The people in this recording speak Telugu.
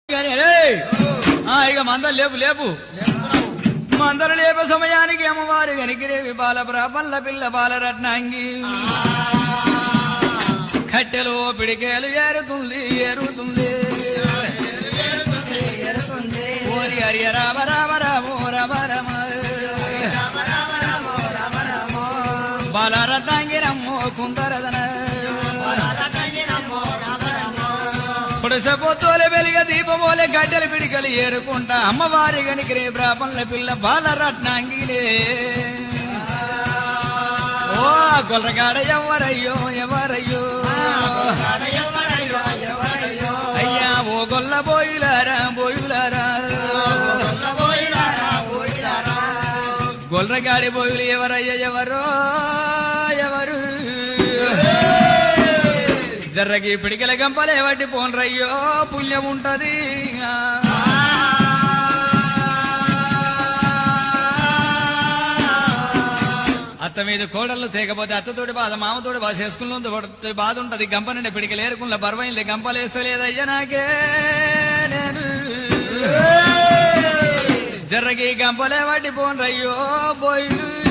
ఇక మందలు లేపు మందలు లేపే సమయానికి అమ్మవారి గనికిరేవి బాల బ్రాహ్మణుల పిల్ల బాలరత్నాంగి కట్టెలు పిడికేలు ఏరుతుంది ఓరి హరి రామ రామ రామో రామ రామ బాలరత్నాంగి రమ్మో కుందరదన పొడిసపోతోలే వెలిగ దీపమోలే గడ్డలు పిడికలు ఏరుకుంటా అమ్మవారి గనికిరే బ్రాహ్మణుల పిల్ల బాలరత్నాంగిలే ఓ గొల్లగాడ ఎవరయ్యో అయ్యా ఓ గొల్ల బోయిలారా గొల్లగాడి బోయిలు ఎవరయ్యా ఎవరు జర్రకి పిడికల గంపలే వడ్డి పోన్రయ్యో పుణ్యం ఉంటది అత్త మీద కోడళ్ళు తేకపోతే అత్తతోటి బాధ మామతోటి బాధ చేసుకున్న బాధ ఉంటది గంప నిండి పిడికలు ఏరుకున్న బరువైంది గంపలు వేస్తలేదయ్యా నాకే నేను జర్రకి గంపలే వడ్డి పోన్రయ్యో బోయిలు